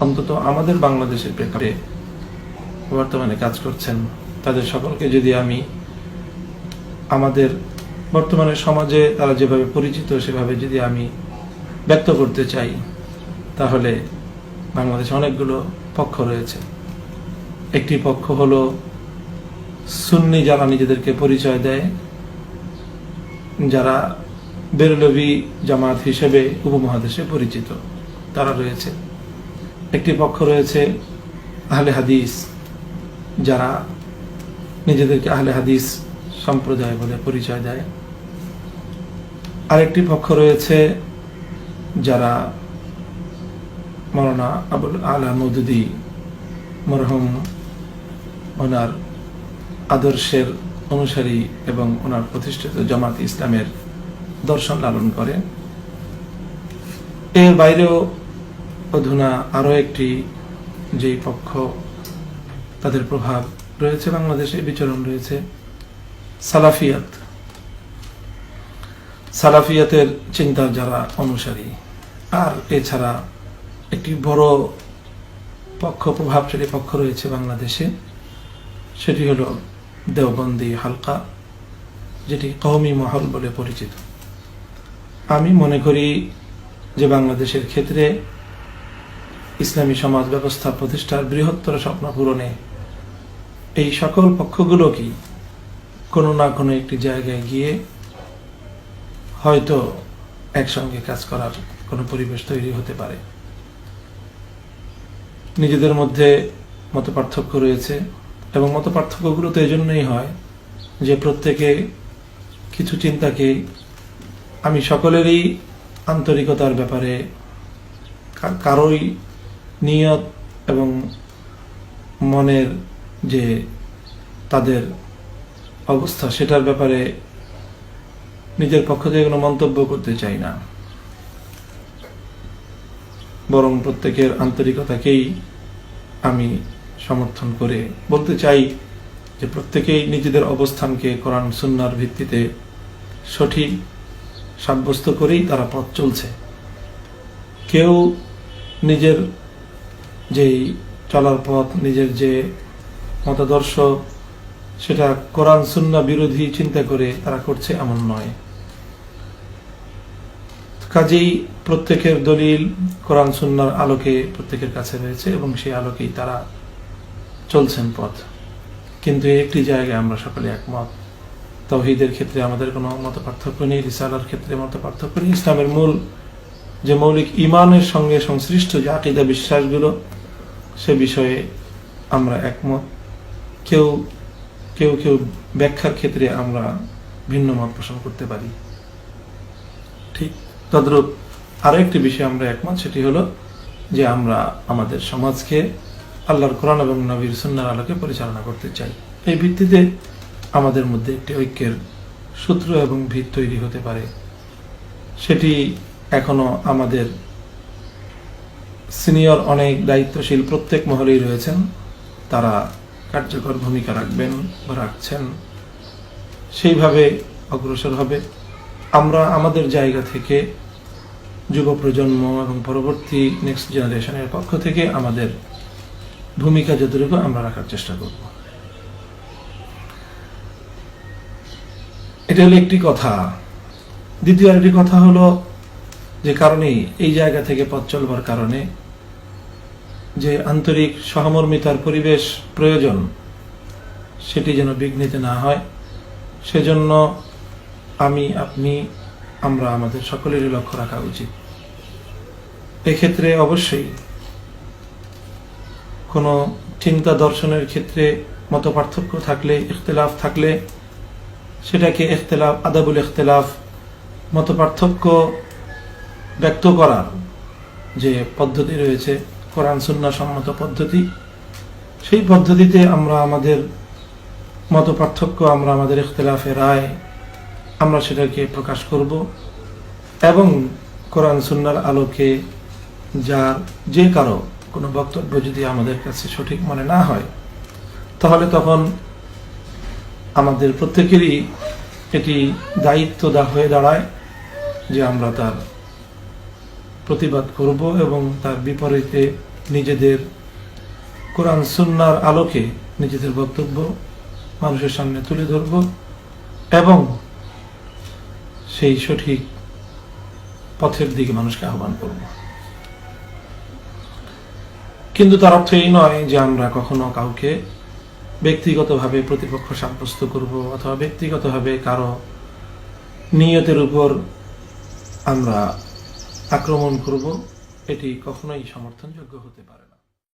অন্তত আমাদের বাংলাদেশের প্রেক্ষাপটে বর্তমানে কাজ করছেন, তাদের সকলকে যদি আমি আমাদের বর্তমানে সমাজে তারা যেভাবে পরিচিত সেভাবে যদি আমি ব্যক্ত করতে চাই, তাহলে বাংলাদেশে অনেকগুলো পক্ষ রয়েছে। একটি পক্ষ হলো সুন্নি, যারা নিজেদেরকে পরিচয় দেয়, যারা বেরলভী জামাত হিসেবে উপমহাদেশে পরিচিত, তারা রয়েছে। একটি পক্ষ রয়েছে আহলে হাদিস, যারা নিজেদেরকে আহলে হাদিস সম্প্রদায় বলে পরিচয় দেয়। আরেকটি পক্ষ রয়েছে যারা মাওলানা আবুল আলা মওদুদী মরহুম ওনার আদর্শের অনুসারী এবং ওনার প্রতিষ্ঠিত জামাত ইসলামের দর্শন লালন করে। এর বাইরেও অধুনা আরো একটি যেই পক্ষ তাদের প্রভাব রয়েছে বাংলাদেশে, বিচরণ রয়েছে, সালাফিয়াত। সালাফিয়াতের চিন্তার যারা অনুসারী। আর এছাড়া একটি বড় পক্ষ, প্রভাবশালী পক্ষ রয়েছে বাংলাদেশে, সেটি হলো দেওবন্দি হালকা, যেটি কওমি মহল বলে পরিচিত। আমি মনে করি যে বাংলাদেশের ক্ষেত্রে ইসলামী সমাজ ব্যবস্থা প্রতিষ্ঠার বৃহত্তর স্বপ্ন পূরণে এই সকল পক্ষগুলোকেই কোনো না কোনো একটি জায়গায় গিয়ে হয়তো একসঙ্গে কাজ করার কোনো পরিবেশ তৈরি হতে পারে। নিজেদের মধ্যে মতপার্থক্য রয়েছে এবং মতপার্থক্যগুলো তো এই জন্যই হয় যে প্রত্যেকে কিছু চিন্তাকে, আমি সকলেরই আন্তরিকতার ব্যাপারে, কারোই নিয়ত এবং মনের যে তাদের অবস্থা সেটার ব্যাপারে নিজের পক্ষ থেকে কোনো মন্তব্য করতে চাই না, বরং প্রত্যেকের আন্তরিকতাকেই আমি সমর্থন করে বলতে চাই যে প্রত্যেকেই নিজেদের অবস্থানকে কোরআন সুন্নাহর ভিত্তিতে সঠিক সাব্যস্ত করেই তারা পথ চলছে। কেউ নিজের যেই চলার পথ, নিজের যে মতাদর্শ, সেটা কোরআন সুন্নাহ বিরোধী চিন্তা করে তারা করছে এমন নয়। কাজেই প্রত্যেকের দলিল কোরআন সুন্নাহর আলোকে প্রত্যেকের কাছে রয়েছে এবং সেই আলোকেই তারা চলছেন পথ। কিন্তু একটি জায়গায় আমরা সকলে একমত, তাওহীদের ক্ষেত্রে আমাদের কোনো মত পার্থক্য নেই, রিসালার ক্ষেত্রে মত পার্থক্য নেই, ইসলামের মূল যে মৌলিক ঈমানের সঙ্গে সংশ্লিষ্ট যে আকীদা বিশ্বাসগুলো সে বিষয়ে আমরা একমত। কেউ কেউ কেউ ব্যাখ্যার ক্ষেত্রে আমরা ভিন্ন মত পোষণ করতে পারি। ঠিক তদ্রূপ আরো একটি বিষয়ে আমরা একমত, সেটি হলো যে আমরা আমাদের সমাজকে আল্লাহর কোরআন এবং নবীর সুন্নাহর আলোকে পরিচালনা করতে চাই। এই ভিত্তিতে আমাদের মধ্যে একটি ঐক্যের সূত্র এবং ভিত তৈরি হতে পারে। সেটি এখনো আমাদের সিনিয়র অনেক দায়িত্বশীল প্রত্যেক মহলেই রয়েছেন, তারা কার্যকর ভূমিকা রাখবেন বা রাখছেন, সেইভাবে অগ্রসর হবে। আমরা আমাদের জায়গা থেকে যুব প্রজন্ম এবং পরবর্তী নেক্সট জেনারেশনের পক্ষ থেকে আমাদের ভূমিকা যতটুকু আমরা রাখার চেষ্টা করব। এটা হলো একটি কথা। দ্বিতীয় একটি কথা হলো যে কারণেই এই জায়গা থেকে পথ চলবার কারণে যে আন্তরিক সহমর্মিতার পরিবেশ প্রয়োজন, সেটি যেন বিঘ্নিত না হয়, সেজন্য আমি, আপনি, আমরা আমাদের সকলেরই লক্ষ্য রাখা উচিত। এক্ষেত্রে অবশ্যই কোনো চিন্তা দর্শনের ক্ষেত্রে মত পার্থক্য থাকলে, ইখতিলাফ থাকলে, সেটাকে ইখতিলাফ, আদাবুল ইখতিলাফ, মত পার্থক্য ব্যক্ত করার যে পদ্ধতি রয়েছে, কোরআন সুন্নাহ সম্মত পদ্ধতি, সেই পদ্ধতিতে আমরা আমাদের মত পার্থক্য, আমরা আমাদের ইখতিলাফের রায়, আমরা সেটাকে প্রকাশ করব এবং কোরআন সুন্নাহর আলোকে যার যে কারো কোনো বক্তব্য যদি আমাদের কাছে সঠিক মনে না হয়, তাহলে তখন আমাদের প্রত্যেকেরই এটি দায়িত্ব হয়ে দাঁড়ায় যে আমরা তার প্রতিবাদ করব এবং তার বিপরীতে নিজেদের কোরআন সুন্নাহর আলোকে নিজেদের বক্তব্য মানুষের সামনে তুলে ধরব এবং সেই সঠিক পথের দিকে মানুষকে আহ্বান করব। কিন্তু তার অর্থ এই নয় যে আমরা কখনো কাউকে ব্যক্তিগতভাবে প্রতিপক্ষ সাব্যস্ত করব অথবা ব্যক্তিগতভাবে কারো নিয়তের উপর আমরা আক্রমণ করব। এটি কখনোই সমর্থনযোগ্য হতে পারে না।